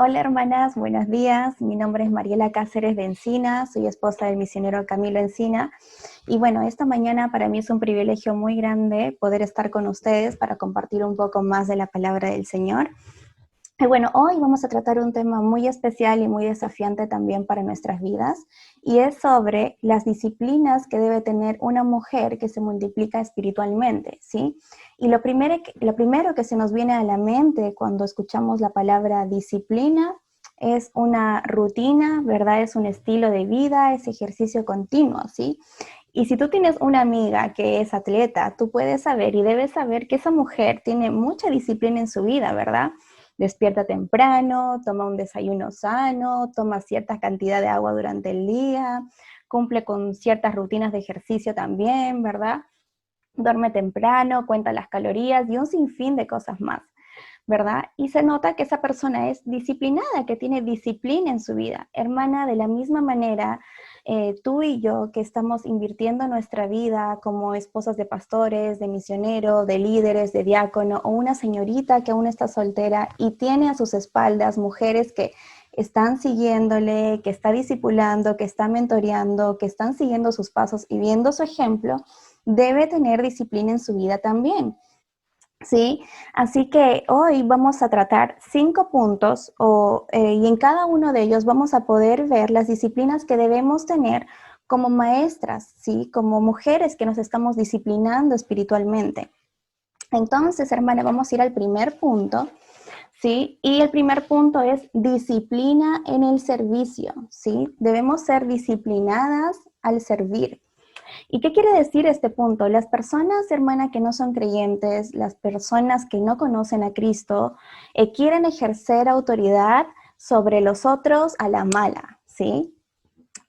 Hola hermanas, buenos días. Mi nombre es Mariela Cáceres de Encina, soy esposa del misionero Camilo Encina. Y bueno, esta mañana para mí es un privilegio muy grande poder estar con ustedes para compartir un poco más de la palabra del Señor. Y bueno, hoy vamos a tratar un tema muy especial y muy desafiante también para nuestras vidas, y es sobre las disciplinas que debe tener una mujer que se multiplica espiritualmente, ¿sí? Y lo primero que se nos viene a la mente cuando escuchamos la palabra disciplina es una rutina, ¿verdad? Es un estilo de vida, es ejercicio continuo, ¿sí? Y si tú tienes una amiga que es atleta, tú puedes saber y debes saber que esa mujer tiene mucha disciplina en su vida, ¿verdad? Despierta temprano, toma un desayuno sano, toma cierta cantidad de agua durante el día, cumple con ciertas rutinas de ejercicio también, ¿verdad? Duerme temprano, cuenta las calorías y un sinfín de cosas más, ¿verdad? Y se nota que esa persona es disciplinada, que tiene disciplina en su vida. Hermana, de la misma manera, tú y yo que estamos invirtiendo nuestra vida como esposas de pastores, de misioneros, de líderes, de diácono, o una señorita que aún está soltera y tiene a sus espaldas mujeres que están siguiéndole, que está discipulando, que está mentoreando, que están siguiendo sus pasos y viendo su ejemplo, debe tener disciplina en su vida también. ¿Sí? Así que hoy vamos a tratar 5 puntos y en cada uno de ellos vamos a poder ver las disciplinas que debemos tener como maestras, ¿sí? Como mujeres que nos estamos disciplinando espiritualmente. Entonces, hermana, vamos a ir al primer punto, ¿sí? Y el primer punto es disciplina en el servicio, ¿sí? Debemos ser disciplinadas al servir. ¿Y qué quiere decir este punto? Las personas, hermana, que no son creyentes, las personas que no conocen a Cristo, quieren ejercer autoridad sobre los otros a la mala, ¿sí?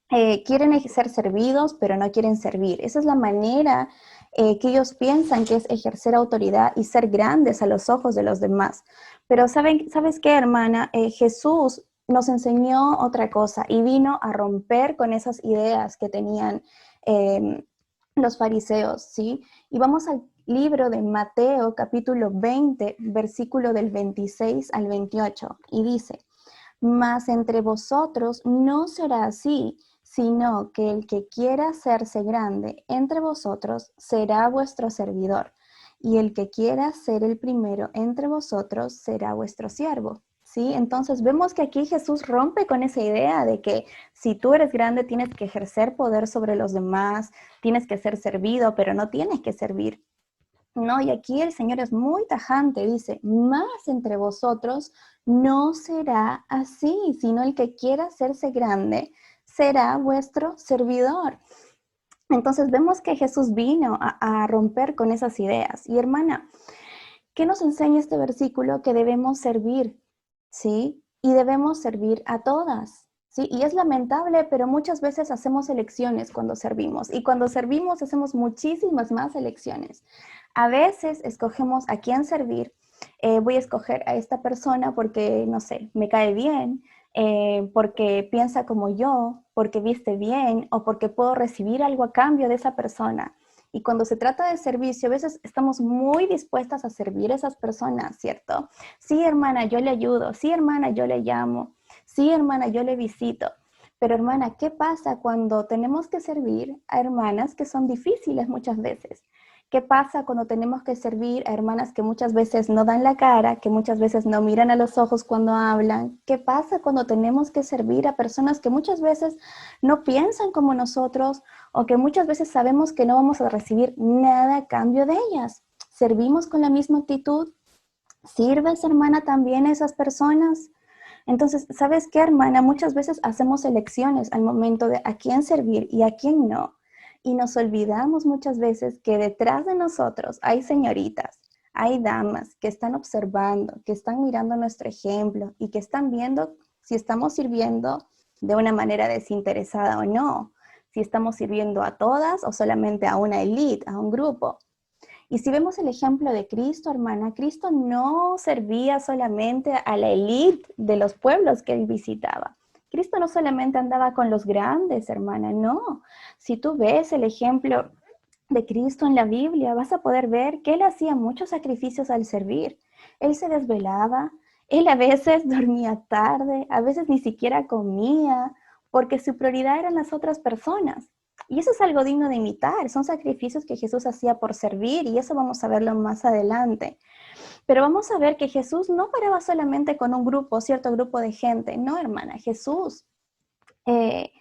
Quieren ser servidos, pero no quieren servir. Esa es la manera que ellos piensan que es ejercer autoridad y ser grandes a los ojos de los demás. Pero ¿sabes qué, hermana? Jesús nos enseñó otra cosa y vino a romper con esas ideas que tenían los fariseos, ¿sí? Y vamos al libro de Mateo, capítulo 20, versículo del 26 al 28, y dice: mas entre vosotros no será así, sino que el que quiera hacerse grande entre vosotros será vuestro servidor, y el que quiera ser el primero entre vosotros será vuestro siervo. ¿Sí? Entonces vemos que aquí Jesús rompe con esa idea de que si tú eres grande tienes que ejercer poder sobre los demás, tienes que ser servido, pero no tienes que servir. No, y aquí el Señor es muy tajante, dice: más entre vosotros no será así, sino el que quiera hacerse grande será vuestro servidor. Entonces vemos que Jesús vino a romper con esas ideas. Y hermana, ¿qué nos enseña este versículo? Que debemos servir, ¿sí? Y debemos servir a todas, ¿sí? Y es lamentable, pero muchas veces hacemos elecciones cuando servimos. Y cuando servimos hacemos muchísimas más elecciones. A veces escogemos a quién servir. Voy a escoger a esta persona porque, no sé, me cae bien, porque piensa como yo, porque viste bien o porque puedo recibir algo a cambio de esa persona. Y cuando se trata de servicio, a veces estamos muy dispuestas a servir a esas personas, ¿cierto? Sí, hermana, yo le ayudo. Sí, hermana, yo le llamo. Sí, hermana, yo le visito. Pero, hermana, ¿qué pasa cuando tenemos que servir a hermanas que son difíciles muchas veces? ¿Qué pasa cuando tenemos que servir a hermanas que muchas veces no dan la cara, que muchas veces no miran a los ojos cuando hablan? ¿Qué pasa cuando tenemos que servir a personas que muchas veces no piensan como nosotros o que muchas veces sabemos que no vamos a recibir nada a cambio de ellas? ¿Servimos con la misma actitud? ¿Sirves, hermana, también a esas personas? Entonces, ¿sabes qué, hermana? Muchas veces hacemos elecciones al momento de a quién servir y a quién no. Y nos olvidamos muchas veces que detrás de nosotros hay señoritas, hay damas que están observando, que están mirando nuestro ejemplo y que están viendo si estamos sirviendo de una manera desinteresada o no, si estamos sirviendo a todas o solamente a una élite, a un grupo. Y si vemos el ejemplo de Cristo, hermana, Cristo no servía solamente a la élite de los pueblos que él visitaba. Cristo no solamente andaba con los grandes, hermana, no. Si tú ves el ejemplo de Cristo en la Biblia, vas a poder ver que él hacía muchos sacrificios al servir. Él se desvelaba, Él a veces dormía tarde, a veces ni siquiera comía, porque su prioridad eran las otras personas. Y eso es algo digno de imitar, son sacrificios que Jesús hacía por servir, y eso vamos a verlo más adelante. Pero vamos a ver que Jesús no paraba solamente con un grupo, cierto grupo de gente, no, hermana, eh,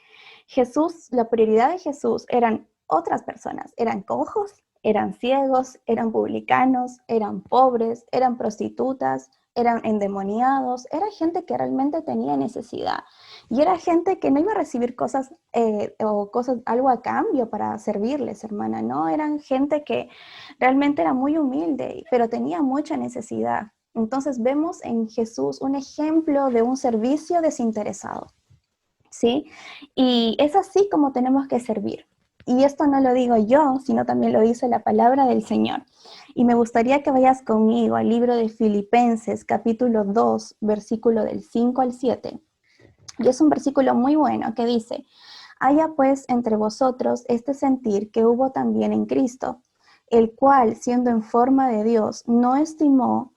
Jesús, la prioridad de Jesús eran otras personas, eran cojos, eran ciegos, eran publicanos, eran pobres, eran prostitutas, eran endemoniados, era gente que realmente tenía necesidad y era gente que no iba a recibir cosas algo a cambio para servirles, hermana, no, eran gente que realmente era muy humilde, pero tenía mucha necesidad. Entonces vemos en Jesús un ejemplo de un servicio desinteresado. ¿Sí? Y es así como tenemos que servir. Y esto no lo digo yo, sino también lo dice la palabra del Señor. Y me gustaría que vayas conmigo al libro de Filipenses, capítulo 2, versículo del 5 al 7. Y es un versículo muy bueno que dice, haya pues entre vosotros este sentir que hubo también en Cristo, el cual, siendo en forma de Dios, no estimó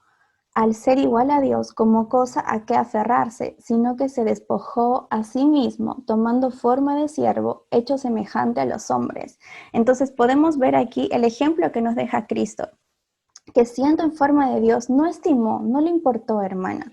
al ser igual a Dios como cosa a que aferrarse, sino que se despojó a sí mismo, tomando forma de siervo, hecho semejante a los hombres. Entonces podemos ver aquí el ejemplo que nos deja Cristo, que siendo en forma de Dios, no estimó, no le importó, hermana,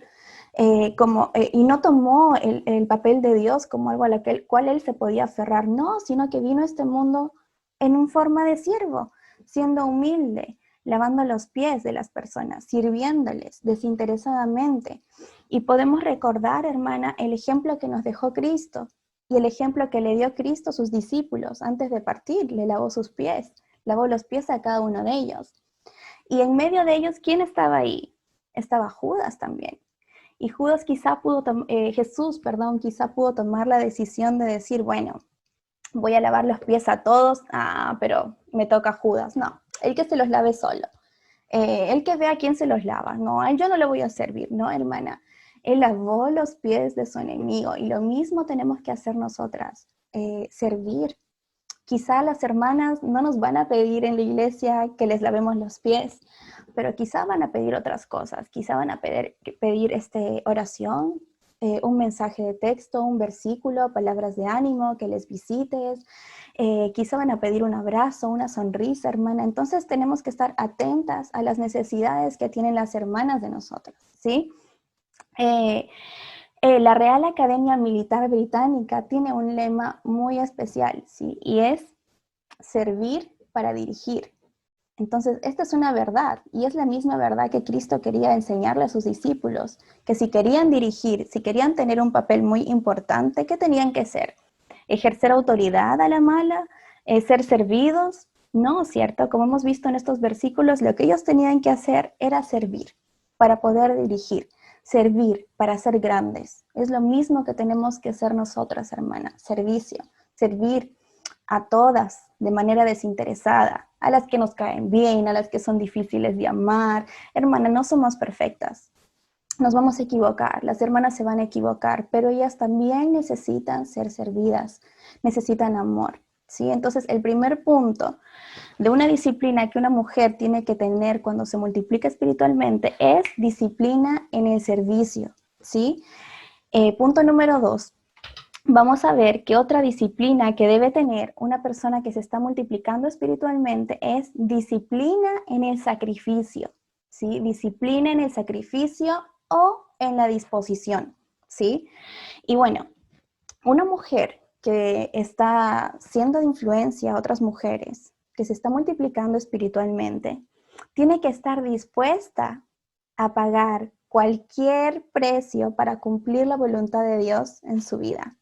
y no tomó el papel de Dios como algo a cual él se podía aferrar, no, sino que vino a este mundo en un forma de siervo, siendo humilde, lavando los pies de las personas, sirviéndoles desinteresadamente. Y podemos recordar, hermana, el ejemplo que nos dejó Cristo y el ejemplo que le dio Cristo a sus discípulos antes de partir, le lavó sus pies, lavó los pies a cada uno de ellos. Y en medio de ellos, ¿quién estaba ahí? Estaba Judas también. Y Judas Jesús, quizá pudo tomar la decisión de decir, bueno, voy a lavar los pies a todos, pero me toca Judas. No, el que se los lave solo. El que vea quién se los lava. No, yo no le voy a servir, no, hermana. Él lavó los pies de su enemigo y lo mismo tenemos que hacer nosotras, servir. Quizá las hermanas no nos van a pedir en la iglesia que les lavemos los pies, pero quizá van a pedir otras cosas, quizá van a pedir oración, un mensaje de texto, un versículo, palabras de ánimo, que les visites, quizá van a pedir un abrazo, una sonrisa, hermana. Entonces tenemos que estar atentas a las necesidades que tienen las hermanas de nosotras, ¿sí? La Real Academia Militar Británica tiene un lema muy especial, ¿sí? Y es servir para dirigir. Entonces, esta es una verdad y es la misma verdad que Cristo quería enseñarle a sus discípulos, que si querían dirigir, si querían tener un papel muy importante, ¿qué tenían que hacer? ¿Ejercer autoridad a la mala? ¿Ser servidos? No, ¿cierto? Como hemos visto en estos versículos, lo que ellos tenían que hacer era servir para poder dirigir, servir para ser grandes. Es lo mismo que tenemos que hacer nosotras, hermana, servicio, servir a todas de manera desinteresada, a las que nos caen bien, a las que son difíciles de amar. Hermana, no somos perfectas, nos vamos a equivocar, las hermanas se van a equivocar, pero ellas también necesitan ser servidas, necesitan amor, ¿sí? Entonces, el primer punto de una disciplina que una mujer tiene que tener cuando se multiplica espiritualmente es disciplina en el servicio, ¿sí? Punto número 2. Vamos a ver que otra disciplina que debe tener una persona que se está multiplicando espiritualmente es disciplina en el sacrificio, ¿sí? Disciplina en el sacrificio o en la disposición, ¿sí? Y bueno, una mujer que está siendo de influencia a otras mujeres, que se está multiplicando espiritualmente, tiene que estar dispuesta a pagar cualquier precio para cumplir la voluntad de Dios en su vida.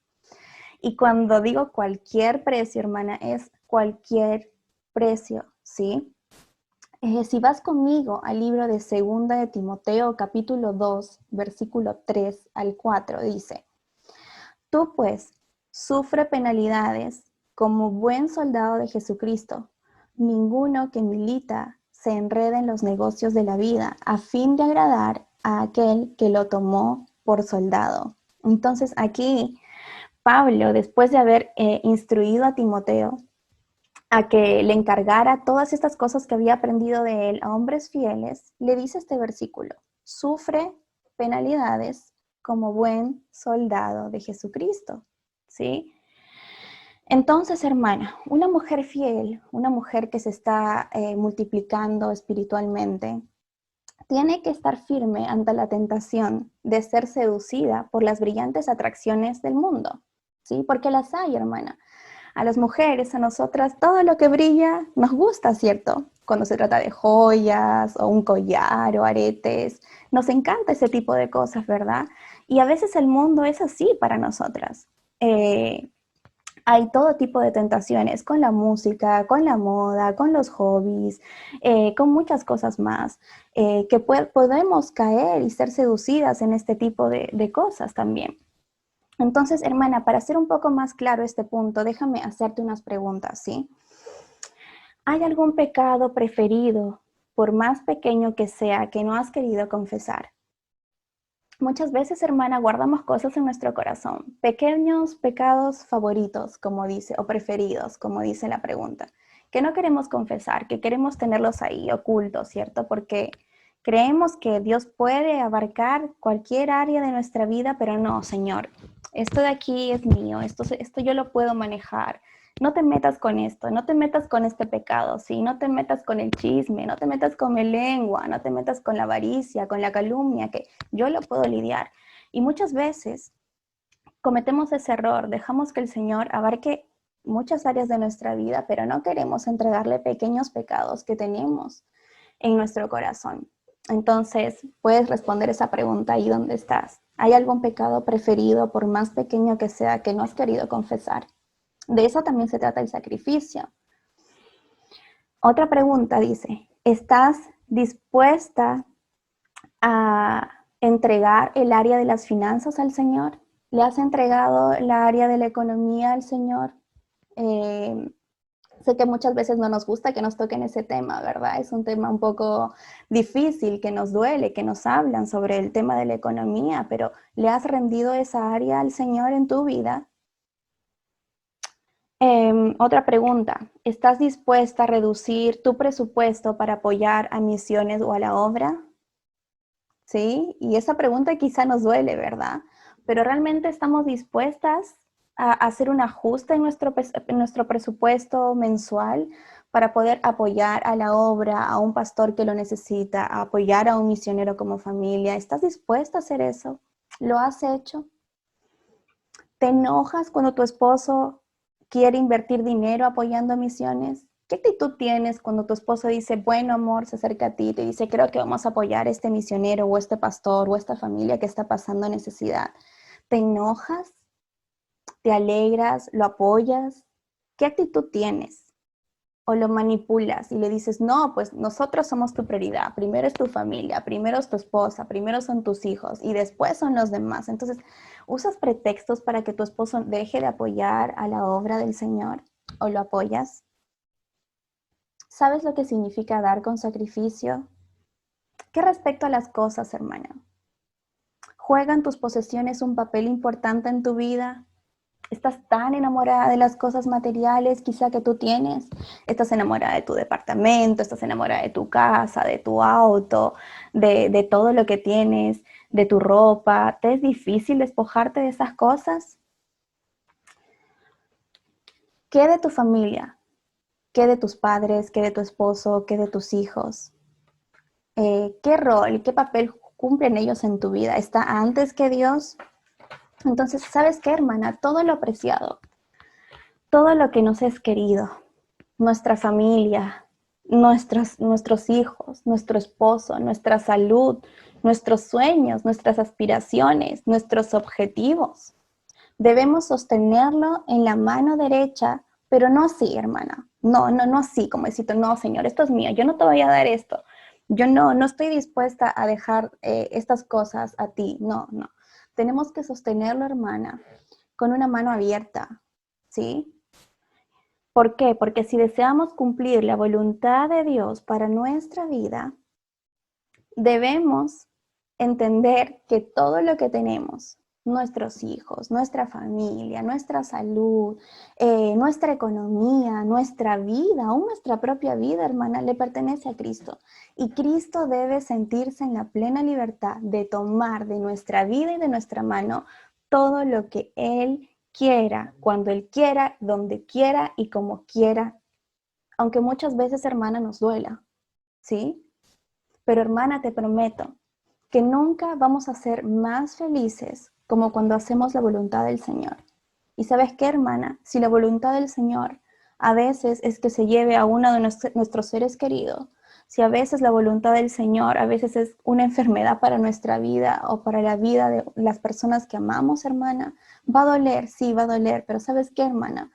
Y cuando digo cualquier precio, hermana, es cualquier precio, ¿sí? Si vas conmigo al libro de Segunda de Timoteo, capítulo 2, versículo 3 al 4, dice, tú pues, sufre penalidades como buen soldado de Jesucristo. Ninguno que milita se enreda en los negocios de la vida a fin de agradar a aquel que lo tomó por soldado. Entonces aquí Pablo, después de haber instruido a Timoteo a que le encargara todas estas cosas que había aprendido de él a hombres fieles, le dice este versículo, sufre penalidades como buen soldado de Jesucristo, ¿sí? Entonces, hermana, una mujer fiel, una mujer que se está multiplicando espiritualmente, tiene que estar firme ante la tentación de ser seducida por las brillantes atracciones del mundo, ¿sí? Porque las hay, hermana. A las mujeres, a nosotras, todo lo que brilla nos gusta, ¿cierto? Cuando se trata de joyas o un collar o aretes, nos encanta ese tipo de cosas, ¿verdad? Y a veces el mundo es así para nosotras. Hay todo tipo de tentaciones con la música, con la moda, con los hobbies, con muchas cosas más, que podemos caer y ser seducidas en este tipo de cosas también. Entonces, hermana, para hacer un poco más claro este punto, déjame hacerte unas preguntas, ¿sí? ¿Hay algún pecado preferido, por más pequeño que sea, que no has querido confesar? Muchas veces, hermana, guardamos cosas en nuestro corazón, pequeños pecados favoritos, como dice, o preferidos, como dice la pregunta, que no queremos confesar, que queremos tenerlos ahí ocultos, ¿cierto? Porque creemos que Dios puede abarcar cualquier área de nuestra vida, pero no, Señor, esto de aquí es mío, esto yo lo puedo manejar. No te metas con esto, no te metas con este pecado, ¿sí? No te metas con el chisme, no te metas con mi lengua, no te metas con la avaricia, con la calumnia, que yo lo puedo lidiar. Y muchas veces cometemos ese error, dejamos que el Señor abarque muchas áreas de nuestra vida, pero no queremos entregarle pequeños pecados que tenemos en nuestro corazón. Entonces, puedes responder esa pregunta ahí donde estás. ¿Hay algún pecado preferido, por más pequeño que sea, que no has querido confesar? De eso también se trata el sacrificio. Otra pregunta dice, ¿estás dispuesta a entregar el área de las finanzas al Señor? ¿Le has entregado la área de la economía al Señor? Sé que muchas veces no nos gusta que nos toquen ese tema, ¿verdad? Es un tema un poco difícil, que nos duele, que nos hablan sobre el tema de la economía, pero ¿le has rendido esa área al Señor en tu vida? Otra pregunta, ¿estás dispuesta a reducir tu presupuesto para apoyar a misiones o a la obra? ¿Sí? Y esa pregunta quizá nos duele, ¿verdad? Pero realmente estamos dispuestas a hacer un ajuste en nuestro presupuesto mensual para poder apoyar a la obra, a un pastor que lo necesita, a apoyar a un misionero como familia. ¿Estás dispuesta a hacer eso? ¿Lo has hecho? ¿Te enojas cuando tu esposo quiere invertir dinero apoyando misiones? ¿Qué actitud tienes cuando tu esposo dice, bueno, amor, se acerca a ti y te dice, creo que vamos a apoyar a este misionero o este pastor o esta familia que está pasando necesidad? ¿Te enojas? ¿Te alegras? ¿Lo apoyas? ¿Qué actitud tienes? ¿O lo manipulas y le dices, no, pues nosotros somos tu prioridad, primero es tu familia, primero es tu esposa, primero son tus hijos y después son los demás? Entonces, ¿usas pretextos para que tu esposo deje de apoyar a la obra del Señor o lo apoyas? ¿Sabes lo que significa dar con sacrificio? ¿Qué respecto a las cosas, hermana? ¿Juegan tus posesiones un papel importante en tu vida? ¿Estás tan enamorada de las cosas materiales quizá que tú tienes? ¿Estás enamorada de tu departamento? ¿Estás enamorada de tu casa, de tu auto, de todo lo que tienes, de tu ropa? ¿Te es difícil despojarte de esas cosas? ¿Qué de tu familia? ¿Qué de tus padres? ¿Qué de tu esposo? ¿Qué de tus hijos? ¿Qué rol, qué papel cumplen ellos en tu vida? ¿Está antes que Dios? Entonces, ¿sabes qué, hermana? Todo lo apreciado, todo lo que nos es querido, nuestra familia, nuestros hijos, nuestro esposo, nuestra salud, nuestros sueños, nuestras aspiraciones, nuestros objetivos. Debemos sostenerlo en la mano derecha, pero no así, hermana. No así, como decirte, no, Señor, esto es mío, yo no te voy a dar esto. Yo no estoy dispuesta a dejar estas cosas a ti. No. Tenemos que sostenerlo, hermana, con una mano abierta, ¿sí? ¿Por qué? Porque si deseamos cumplir la voluntad de Dios para nuestra vida, debemos entender que todo lo que tenemos, nuestros hijos, nuestra familia, nuestra salud, nuestra economía, nuestra vida, aún nuestra propia vida, hermana, le pertenece a Cristo. Y Cristo debe sentirse en la plena libertad de tomar de nuestra vida y de nuestra mano todo lo que Él quiera, cuando Él quiera, donde quiera y como quiera. Aunque muchas veces, hermana, nos duela, ¿sí? Pero, hermana, te prometo que nunca vamos a ser más felices como cuando hacemos la voluntad del Señor. ¿Y sabes qué, hermana? Si la voluntad del Señor a veces es que se lleve a uno de nuestros seres queridos, si a veces la voluntad del Señor a veces es una enfermedad para nuestra vida o para la vida de las personas que amamos, hermana, va a doler, sí, va a doler, pero ¿sabes qué, hermana?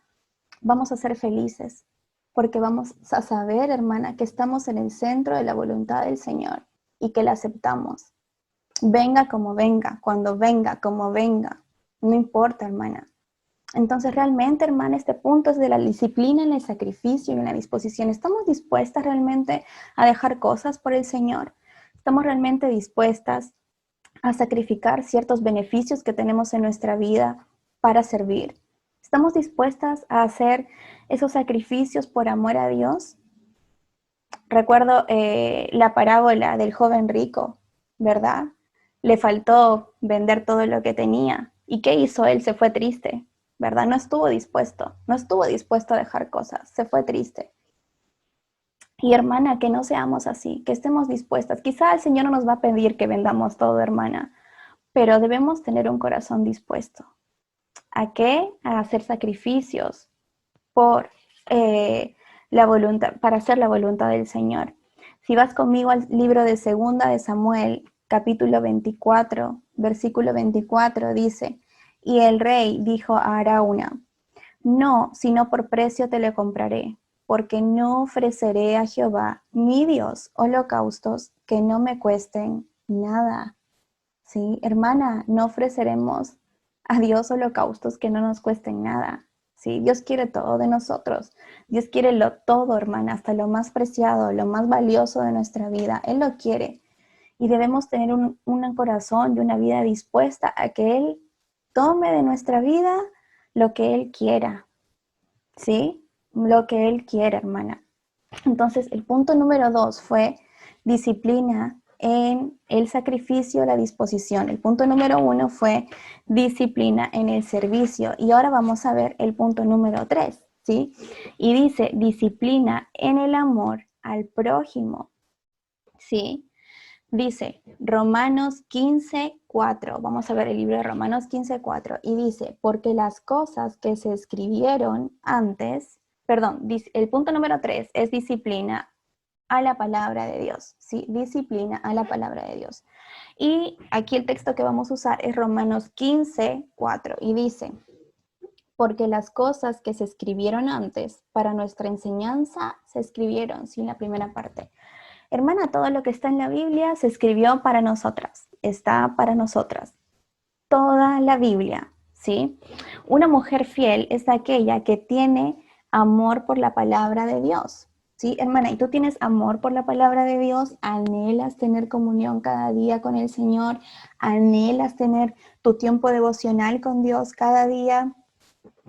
Vamos a ser felices porque vamos a saber, hermana, que estamos en el centro de la voluntad del Señor y que la aceptamos. Venga como venga, cuando venga, como venga. No importa, hermana. Entonces, realmente, hermana, este punto es de la disciplina en el sacrificio y en la disposición. ¿Estamos dispuestas realmente a dejar cosas por el Señor? ¿Estamos realmente dispuestas a sacrificar ciertos beneficios que tenemos en nuestra vida para servir? ¿Estamos dispuestas a hacer esos sacrificios por amor a Dios? Recuerdo la parábola del joven rico, ¿verdad? Le faltó vender todo lo que tenía. ¿Y qué hizo él? Se fue triste, ¿verdad? No estuvo dispuesto a dejar cosas, se fue triste. Y hermana, que no seamos así, que estemos dispuestas. Quizá el Señor no nos va a pedir que vendamos todo, hermana, pero debemos tener un corazón dispuesto. ¿A qué? A hacer sacrificios por la voluntad, para hacer la voluntad del Señor. Si vas conmigo al libro de Segunda de Samuel, capítulo 24, versículo 24, dice, y el rey dijo a Arauna, no, sino por precio te lo compraré, porque no ofreceré a Jehová, mi Dios, holocaustos que no me cuesten nada. Sí, hermana, no ofreceremos a Dios holocaustos que no nos cuesten nada. Sí, Dios quiere todo de nosotros. Dios quiere todo, hermana, hasta lo más preciado, lo más valioso de nuestra vida. Él lo quiere. Y debemos tener un corazón y una vida dispuesta a que Él tome de nuestra vida lo que Él quiera. ¿Sí? Lo que Él quiera, hermana. Entonces, el punto número 2 fue disciplina en el sacrificio, la disposición. El punto número 1 fue disciplina en el servicio. Y ahora vamos a ver el punto número 3, ¿sí? Y dice disciplina en el amor al prójimo, ¿sí? Dice Romanos 15:4. Vamos a ver el libro de Romanos 15:4. Y dice, porque las cosas que se escribieron antes, perdón, el punto número 3 es disciplina a la palabra de Dios, ¿sí? Disciplina a la palabra de Dios. Y aquí el texto que vamos a usar es Romanos 15:4 y dice, porque las cosas que se escribieron antes para nuestra enseñanza se escribieron, ¿sí? En la primera parte. Hermana, todo lo que está en la Biblia se escribió para nosotras, está para nosotras. Toda la Biblia, ¿sí? Una mujer fiel es aquella que tiene amor por la palabra de Dios, ¿sí? Hermana, ¿y tú tienes amor por la palabra de Dios? ¿Anhelas tener comunión cada día con el Señor? ¿Anhelas tener tu tiempo devocional con Dios cada día?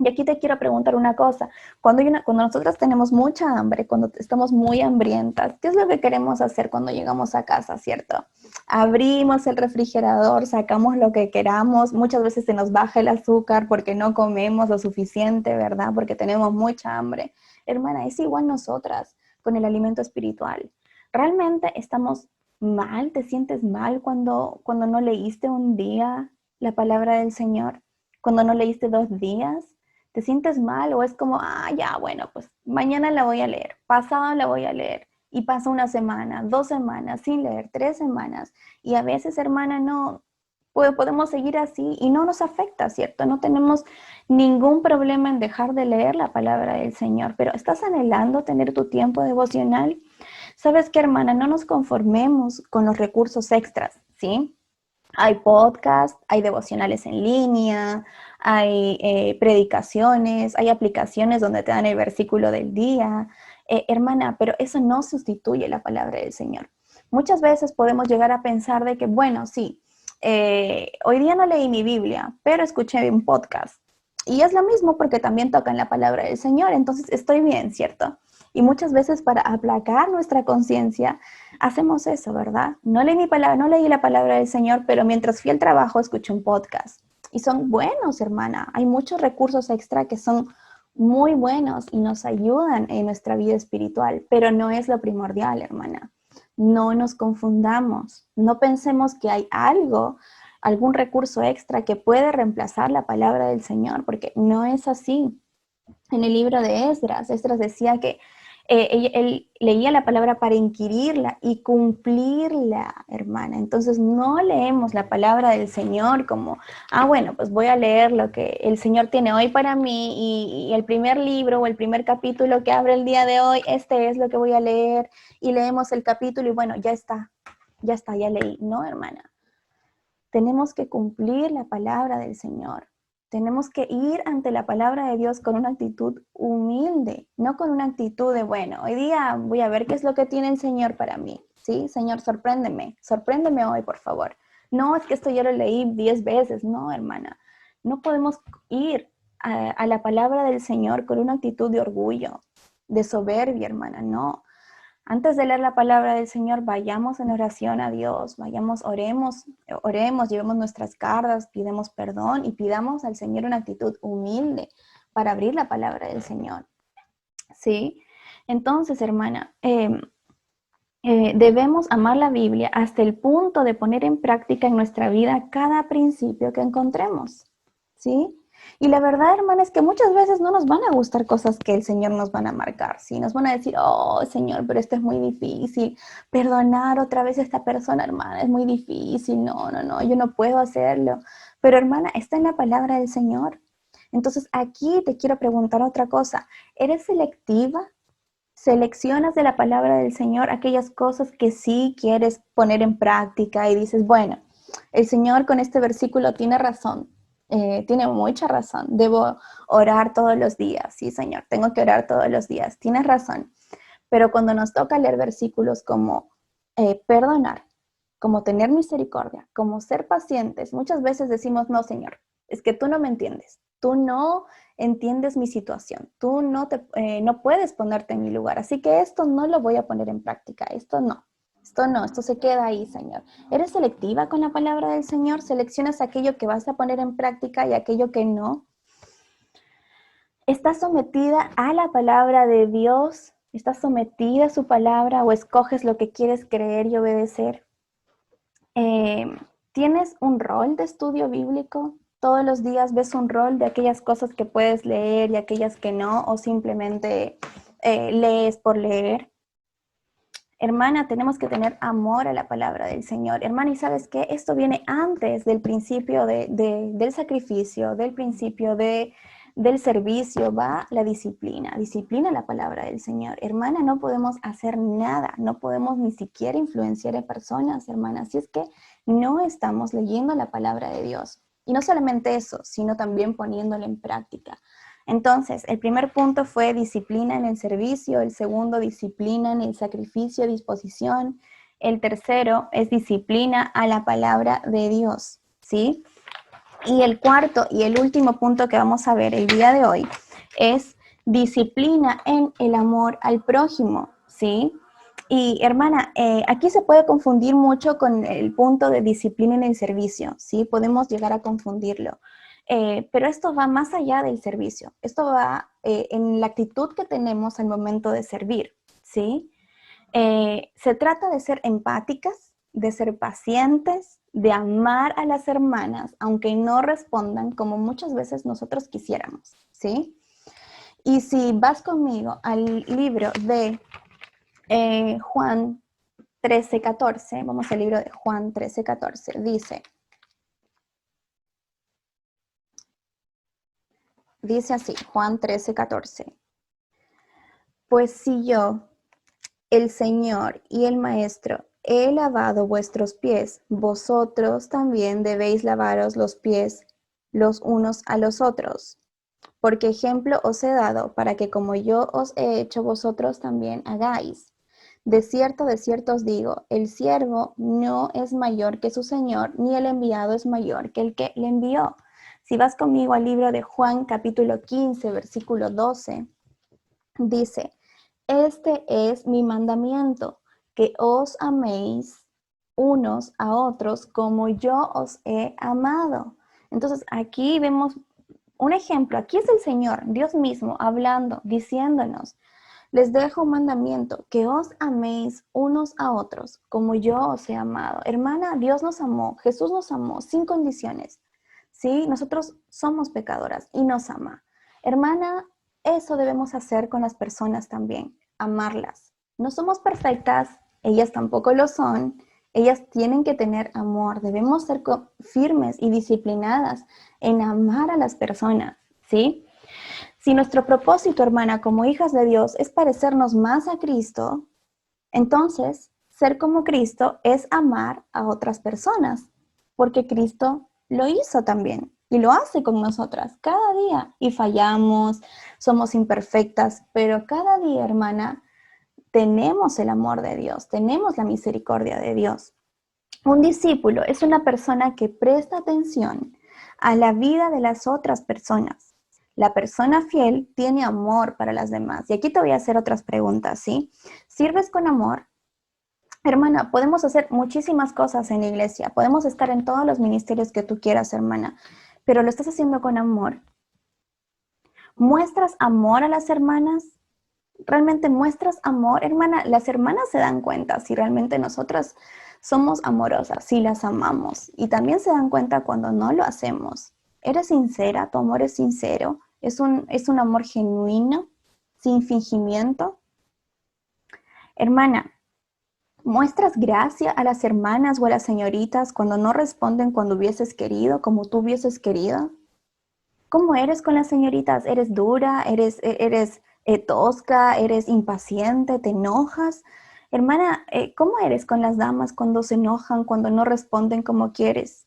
Y aquí te quiero preguntar una cosa, cuando nosotros tenemos mucha hambre, cuando estamos muy hambrientas, ¿qué es lo que queremos hacer cuando llegamos a casa, cierto? Abrimos el refrigerador, sacamos lo que queramos, muchas veces se nos baja el azúcar porque no comemos lo suficiente, ¿verdad? Porque tenemos mucha hambre. Hermana, es igual nosotras con el alimento espiritual. ¿Realmente estamos mal? ¿Te sientes mal cuando no leíste un día la palabra del Señor? ¿Cuando no leíste 2 días? ¿Te sientes mal o es como, ya, bueno, pues mañana la voy a leer, pasado la voy a leer y pasa una semana, 2 semanas sin leer, 3 semanas y a veces, hermana, no, podemos seguir así y no nos afecta, ¿cierto? No tenemos ningún problema en dejar de leer la palabra del Señor, pero ¿estás anhelando tener tu tiempo devocional? ¿Sabes qué, hermana? No nos conformemos con los recursos extras, ¿sí? Hay podcasts, hay devocionales en línea, hay predicaciones, hay aplicaciones donde te dan el versículo del día. Hermana, pero eso no sustituye la palabra del Señor. Muchas veces podemos llegar a pensar de que, bueno, sí, Hoy día no leí mi Biblia, pero escuché un podcast. Y es lo mismo porque también tocan la palabra del Señor, entonces estoy bien, ¿cierto? Y muchas veces para aplacar nuestra conciencia hacemos eso, ¿verdad? No leí mi palabra, no leí la palabra del Señor, pero mientras fui al trabajo escuché un podcast. Y son buenos, hermana. Hay muchos recursos extra que son muy buenos y nos ayudan en nuestra vida espiritual, pero no es lo primordial, hermana. No nos confundamos, no pensemos que hay algún recurso extra que puede reemplazar la palabra del Señor, porque no es así. En el libro de Esdras decía que él leía la palabra para inquirirla y cumplirla, hermana. Entonces no leemos la palabra del Señor como, bueno, pues voy a leer lo que el Señor tiene hoy para mí y el primer libro o el primer capítulo que abre el día de hoy, este es lo que voy a leer y leemos el capítulo y bueno, ya leí. No, hermana. Tenemos que cumplir la palabra del Señor. Tenemos que ir ante la palabra de Dios con una actitud humilde, no con una actitud de, bueno, hoy día voy a ver qué es lo que tiene el Señor para mí. ¿Sí? Señor, sorpréndeme hoy, por favor. No, es que esto ya lo leí 10 veces. No, hermana. No podemos ir a la palabra del Señor con una actitud de orgullo, de soberbia, hermana. No. Antes de leer la palabra del Señor, vayamos en oración a Dios, oremos, llevemos nuestras cargas, pidamos perdón y pidamos al Señor una actitud humilde para abrir la palabra del Señor. ¿Sí? Entonces, hermana, debemos amar la Biblia hasta el punto de poner en práctica en nuestra vida cada principio que encontremos. ¿Sí? Y la verdad, hermana, es que muchas veces no nos van a gustar cosas que el Señor nos van a marcar, ¿sí? Nos van a decir, oh, Señor, pero esto es muy difícil. Perdonar otra vez a esta persona, hermana, es muy difícil. No, yo no puedo hacerlo. Pero, hermana, está en la palabra del Señor. Entonces, aquí te quiero preguntar otra cosa. ¿Eres selectiva? ¿Seleccionas de la palabra del Señor aquellas cosas que sí quieres poner en práctica y dices, bueno, el Señor con este versículo tiene razón, tiene mucha razón, debo orar todos los días, sí, Señor, tengo que orar todos los días, tienes razón, pero cuando nos toca leer versículos como perdonar, como tener misericordia, como ser pacientes, muchas veces decimos, no, Señor, es que tú no me entiendes, tú no entiendes mi situación, tú no puedes ponerte en mi lugar, así que esto no lo voy a poner en práctica, esto se queda ahí, Señor. ¿Eres selectiva con la palabra del Señor? ¿Seleccionas aquello que vas a poner en práctica y aquello que no? ¿Estás sometida a la palabra de Dios? ¿Estás sometida a su palabra o escoges lo que quieres creer y obedecer? ¿Tienes un rol de estudio bíblico? ¿Todos los días ves un rol de aquellas cosas que puedes leer y aquellas que no? ¿O simplemente lees por leer? Hermana, tenemos que tener amor a la palabra del Señor. Hermana, ¿y sabes qué? Esto viene antes del principio del sacrificio, del principio del servicio, va la disciplina. Disciplina la palabra del Señor. Hermana, no podemos hacer nada, no podemos ni siquiera influenciar a personas, hermana. Así es que no estamos leyendo la palabra de Dios. Y no solamente eso, sino también poniéndola en práctica. Entonces, el primer punto fue disciplina en el servicio, el segundo, disciplina en el sacrificio, disposición, el tercero es disciplina a la palabra de Dios, ¿sí? Y el cuarto y el último punto que vamos a ver el día de hoy es disciplina en el amor al prójimo, ¿sí? Y hermana, aquí se puede confundir mucho con el punto de disciplina en el servicio, ¿sí? Podemos llegar a confundirlo. Pero esto va más allá del servicio. Esto va en la actitud que tenemos al momento de servir, ¿sí? Se trata de ser empáticas, de ser pacientes, de amar a las hermanas, aunque no respondan como muchas veces nosotros quisiéramos, ¿sí? Y si vas conmigo al libro de Juan 13:14, vamos al libro de Juan 13:14, dice así, Juan 13:14, pues si yo, el Señor y el Maestro, he lavado vuestros pies, vosotros también debéis lavaros los pies los unos a los otros, porque ejemplo os he dado para que como yo os he hecho, vosotros también hagáis. de cierto os digo, el siervo no es mayor que su señor, ni el enviado es mayor que el que le envió. Si vas conmigo al libro de Juan, capítulo 15, versículo 12, dice, este es mi mandamiento, que os améis unos a otros como yo os he amado. Entonces aquí vemos un ejemplo. Aquí es el Señor, Dios mismo, hablando, diciéndonos, les dejo un mandamiento, que os améis unos a otros como yo os he amado. Hermana, Dios nos amó, Jesús nos amó sin condiciones. ¿Sí? Nosotros somos pecadoras y nos ama. Hermana, eso debemos hacer con las personas también, amarlas. No somos perfectas, ellas tampoco lo son. Ellas tienen que tener amor. Debemos ser firmes y disciplinadas en amar a las personas, ¿sí? Si nuestro propósito, hermana, como hijas de Dios es parecernos más a Cristo, entonces ser como Cristo es amar a otras personas, porque Cristo lo hizo también y lo hace con nosotras cada día. Y fallamos, somos imperfectas, pero cada día, hermana, tenemos el amor de Dios, tenemos la misericordia de Dios. Un discípulo es una persona que presta atención a la vida de las otras personas. La persona fiel tiene amor para las demás. Y aquí te voy a hacer otras preguntas, ¿sí? ¿Sirves con amor? Hermana, podemos hacer muchísimas cosas en la iglesia. Podemos estar en todos los ministerios que tú quieras, hermana. Pero ¿lo estás haciendo con amor? ¿Muestras amor a las hermanas? ¿Realmente muestras amor? Hermana, las hermanas se dan cuenta si realmente nosotras somos amorosas, si las amamos. Y también se dan cuenta cuando no lo hacemos. ¿Eres sincera? ¿Tu amor es sincero? ¿Es un amor genuino, sin fingimiento? Hermana, ¿muestras gracia a las hermanas o a las señoritas cuando no responden cuando hubieses querido, como tú hubieses querido? ¿Cómo eres con las señoritas? ¿Eres dura? ¿Eres tosca? ¿Eres impaciente? ¿Te enojas? Hermana, ¿cómo eres con las damas cuando se enojan, cuando no responden como quieres?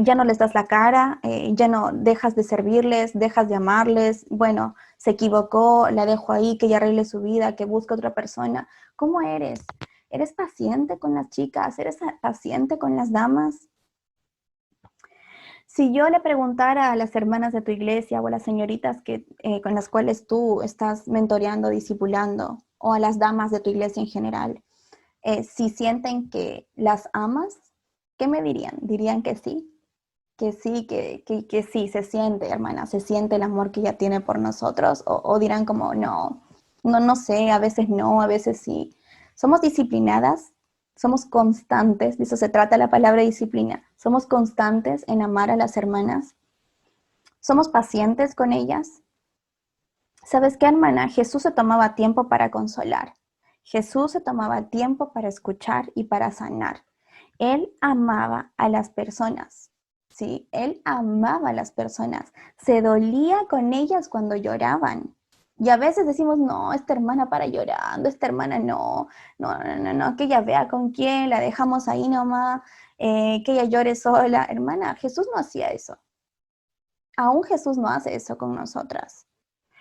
Ya no les das la cara, ya no dejas de servirles, dejas de amarles, bueno, se equivocó, la dejo ahí, que ella arregle su vida, que busque otra persona. ¿Cómo eres? ¿Eres paciente con las chicas? ¿Eres paciente con las damas? Si yo le preguntara a las hermanas de tu iglesia o a las señoritas con las cuales tú estás mentoreando, discipulando, o a las damas de tu iglesia en general, si sienten que las amas, ¿qué me dirían? ¿Dirían que sí? Que sí, que sí, se siente, hermana, se siente el amor que ella tiene por nosotros, o dirán como, no, no sé, a veces no, a veces sí. Somos disciplinadas, somos constantes, de eso se trata la palabra disciplina, somos constantes en amar a las hermanas, somos pacientes con ellas. ¿Sabes qué, hermana? Jesús se tomaba tiempo para consolar, Jesús se tomaba tiempo para escuchar y para sanar. Él amaba a las personas, ¿sí? Él amaba a las personas, se dolía con ellas cuando lloraban. Y a veces decimos, no, esta hermana para llorando, esta hermana no, que ella vea con quién, la dejamos ahí nomás, que ella llore sola. Hermana, Jesús no hacía eso. Aún Jesús no hace eso con nosotras.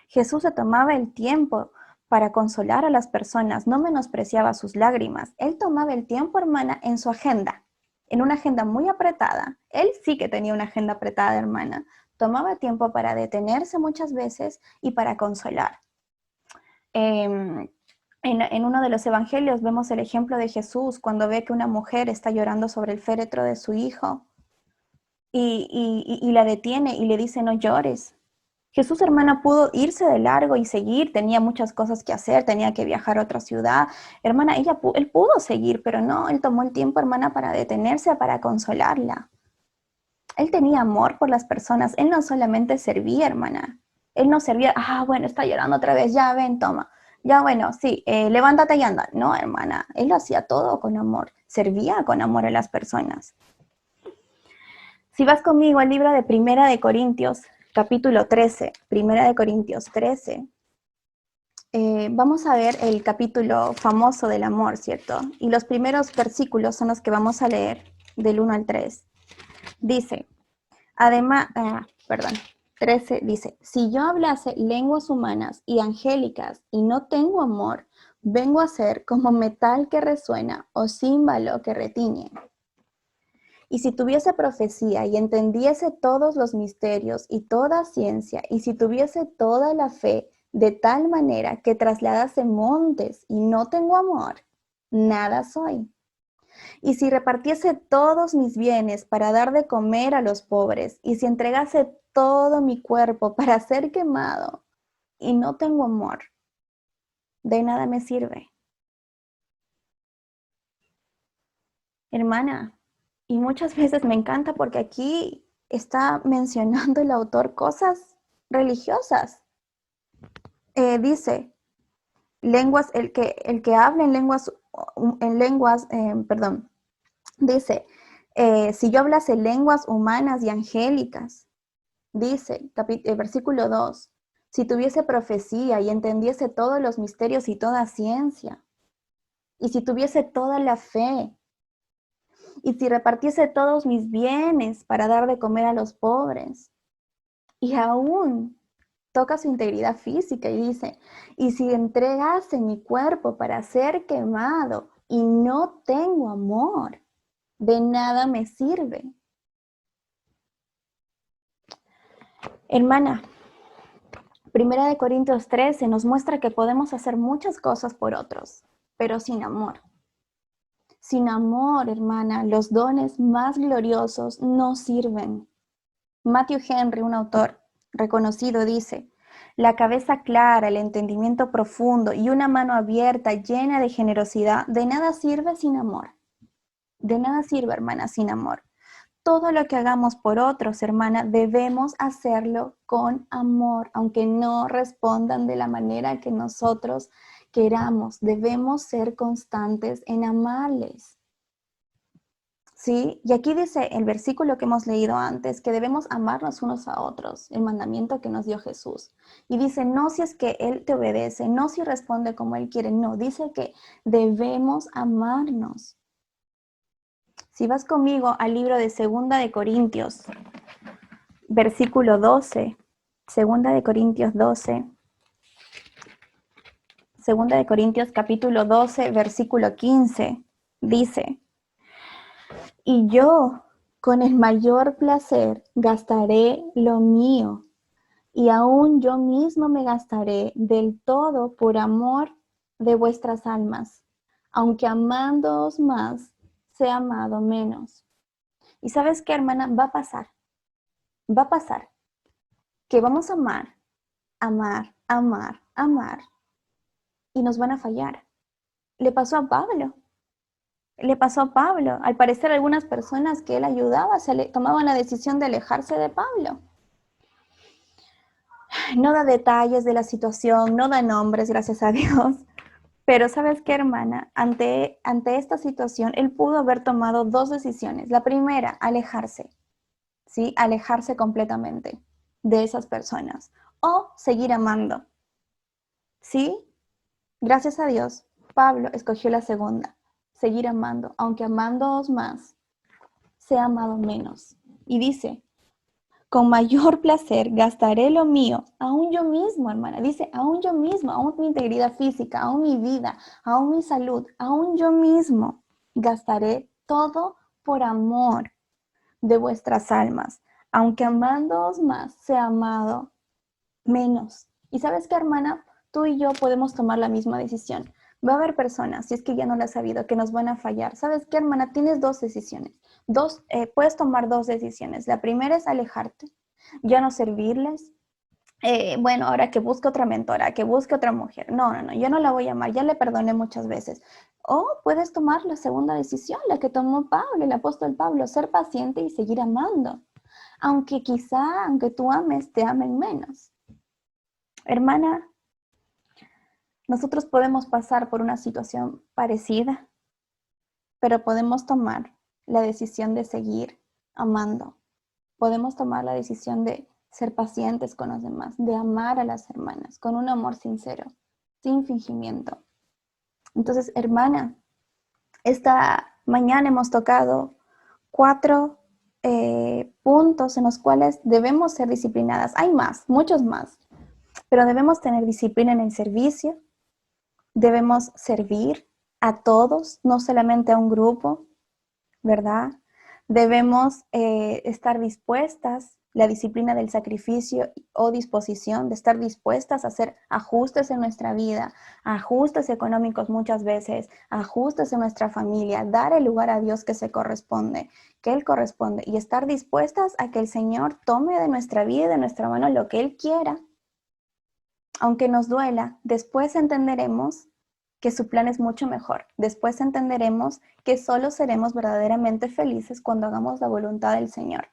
Jesús se tomaba el tiempo para consolar a las personas, no menospreciaba sus lágrimas. Él tomaba el tiempo, hermana, en su agenda, en una agenda muy apretada. Él sí que tenía una agenda apretada, hermana. Tomaba tiempo para detenerse muchas veces y para consolar. En uno de los evangelios vemos el ejemplo de Jesús cuando ve que una mujer está llorando sobre el féretro de su hijo y la detiene y le dice, no llores. Jesús, hermana, pudo irse de largo y seguir, tenía muchas cosas que hacer, tenía que viajar a otra ciudad. Hermana, él pudo seguir, pero no, él tomó el tiempo, hermana, para detenerse, para consolarla. Él tenía amor por las personas, él no solamente servía, hermana. Él no servía, bueno, está llorando otra vez, ya ven, toma. Ya bueno, sí, levántate y anda. No, hermana, él lo hacía todo con amor, servía con amor a las personas. Si vas conmigo al libro de Primera de Corintios, capítulo 13, Primera de Corintios 13, vamos a ver el capítulo famoso del amor, ¿cierto? Y los primeros versículos son los que vamos a leer, del 1 al 3. Dice, además, 13 dice, si yo hablase lenguas humanas y angélicas y no tengo amor, Vengo a ser como metal que resuena o címbalo que retiñe. Y si tuviese profecía y entendiese todos los misterios y toda ciencia, y si tuviese toda la fe de tal manera que trasladase montes y no tengo amor, nada soy. Y si repartiese todos mis bienes para dar de comer a los pobres, y si entregase todo mi cuerpo para ser quemado, y no tengo amor, de nada me sirve. Hermana, y muchas veces me encanta porque aquí está mencionando el autor cosas religiosas. Dice, lenguas, el que habla en lenguas, perdón, dice, si yo hablase lenguas humanas y angélicas, dice, versículo 2, si tuviese profecía y entendiese todos los misterios y toda ciencia, y si tuviese toda la fe, y si repartiese todos mis bienes para dar de comer a los pobres, y aún toca su integridad física y dice, y si entregase mi cuerpo para ser quemado y no tengo amor, de nada me sirve. Hermana, Primera de Corintios 13 nos muestra que podemos hacer muchas cosas por otros, pero sin amor. Sin amor, hermana, los dones más gloriosos no sirven. Matthew Henry, un autor reconocido, dice, la cabeza clara, el entendimiento profundo y una mano abierta, llena de generosidad, de nada sirve sin amor. De nada sirve, hermana, sin amor. Todo lo que hagamos por otros, hermana, debemos hacerlo con amor, aunque no respondan de la manera que nosotros queramos. Debemos ser constantes en amarles. ¿Sí? Y aquí dice el versículo que hemos leído antes, que debemos amarnos unos a otros, el mandamiento que nos dio Jesús. Y dice, no si es que Él te obedece, no si responde como Él quiere, no, dice que debemos amarnos. Si vas conmigo al libro de Segunda de Corintios, versículo 12, Segunda de Corintios 12, Segunda de Corintios capítulo 12, versículo 15, dice, y yo con el mayor placer gastaré lo mío, y aún yo mismo me gastaré del todo por amor de vuestras almas, aunque amándoos más, sea amado menos. ¿Y sabes qué, hermana? Va a pasar, que vamos a amar, amar, amar, amar, y nos van a fallar. Le pasó a Pablo. Le pasó a Pablo. Al parecer, algunas personas que él ayudaba tomaban la decisión de alejarse de Pablo. No da detalles de la situación, no da nombres, gracias a Dios. Pero ¿sabes qué, hermana? Ante esta situación, él pudo haber tomado dos decisiones. La primera, alejarse, ¿sí? Alejarse completamente de esas personas. O seguir amando, ¿sí? Gracias a Dios, Pablo escogió la segunda, seguir amando, aunque amándoos más, sea amado menos. Y dice, con mayor placer gastaré lo mío, aún yo mismo, hermana. Dice, aún yo mismo, aún mi integridad física, aún mi vida, aún mi salud, aún yo mismo gastaré todo por amor de vuestras almas, aunque amándoos más, sea amado menos. Y sabes qué, hermana, tú y yo podemos tomar la misma decisión. Va a haber personas, si es que ya no lo has sabido, que nos van a fallar. ¿Sabes qué, hermana? Tienes dos decisiones. Puedes tomar dos decisiones. La primera es alejarte, ya no servirles. Bueno, ahora que busque otra mentora, que busque otra mujer. No, yo no la voy a amar, ya le perdoné muchas veces. O puedes tomar la segunda decisión, la que tomó Pablo, el apóstol Pablo, ser paciente y seguir amando. Aunque quizá, aunque tú ames, te amen menos. Hermana, nosotros podemos pasar por una situación parecida, pero podemos tomar la decisión de seguir amando. Podemos tomar la decisión de ser pacientes con los demás, de amar a las hermanas con un amor sincero, sin fingimiento. Entonces, hermana, esta mañana hemos tocado 4 puntos en los cuales debemos ser disciplinadas. Hay más, muchos más, pero debemos tener disciplina en el servicio, Debemos servir a todos, no solamente a un grupo, ¿verdad? Debemos estar dispuestas, la disciplina del sacrificio o disposición de estar dispuestas a hacer ajustes en nuestra vida, ajustes económicos muchas veces, ajustes en nuestra familia, dar el lugar a Dios que se corresponde, que Él corresponde, y estar dispuestas a que el Señor tome de nuestra vida y de nuestra mano lo que Él quiera, aunque nos duela. Después entenderemos que su plan es mucho mejor. Después entenderemos que solo seremos verdaderamente felices cuando hagamos la voluntad del Señor,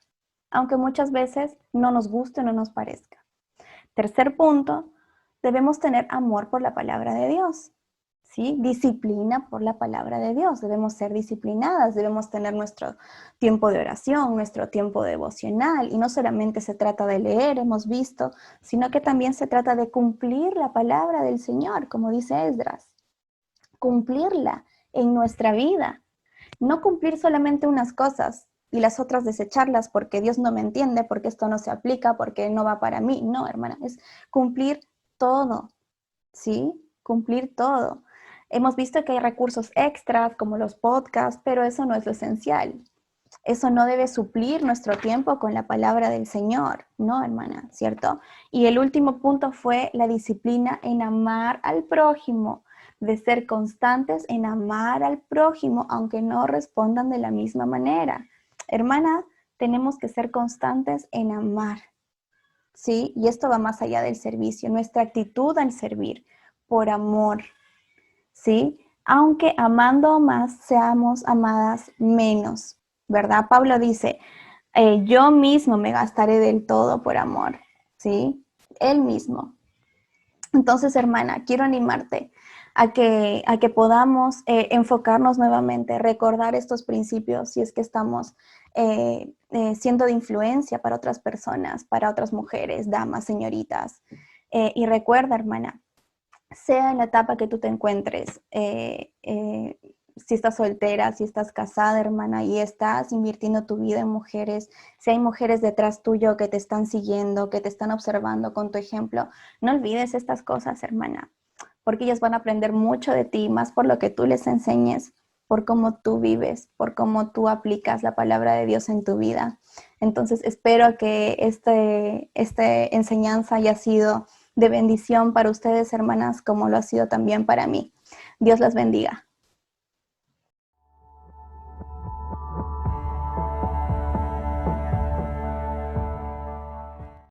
aunque muchas veces no nos guste o no nos parezca. Tercer punto, debemos tener amor por la palabra de Dios, ¿sí? Disciplina por la palabra de Dios. Debemos ser disciplinadas, debemos tener nuestro tiempo de oración, nuestro tiempo devocional, y no solamente se trata de leer, hemos visto, sino que también se trata de cumplir la palabra del Señor, como dice Esdras, cumplirla en nuestra vida, no cumplir solamente unas cosas y las otras desecharlas porque Dios no me entiende, porque esto no se aplica, porque no va para mí. No, hermana, es cumplir todo, ¿sí? Cumplir todo. Hemos visto que hay recursos extras como los podcasts, pero eso no es lo esencial. Eso no debe suplir nuestro tiempo con la palabra del Señor, ¿no, hermana? ¿Cierto? Y el último punto fue la disciplina en amar al prójimo, de ser constantes en amar al prójimo, aunque no respondan de la misma manera. Hermana, tenemos que ser constantes en amar, ¿sí? Y esto va más allá del servicio, nuestra actitud al servir, por amor, ¿sí? Aunque amando más, seamos amadas menos, ¿verdad? Pablo dice, yo mismo me gastaré del todo por amor, ¿sí? Él mismo. Entonces, hermana, quiero animarte a que podamos enfocarnos nuevamente, recordar estos principios si es que estamos siendo de influencia para otras personas, para otras mujeres, damas, señoritas. Y recuerda, hermana, sea en la etapa que tú te encuentres, si estás soltera, si estás casada, hermana, y estás invirtiendo tu vida en mujeres, si hay mujeres detrás tuyo que te están siguiendo, que te están observando con tu ejemplo, no olvides estas cosas, hermana, porque ellas van a aprender mucho de ti, más por lo que tú les enseñes, por cómo tú vives, por cómo tú aplicas la palabra de Dios en tu vida. Entonces, espero que esta enseñanza haya sido de bendición para ustedes, hermanas, como lo ha sido también para mí. Dios las bendiga.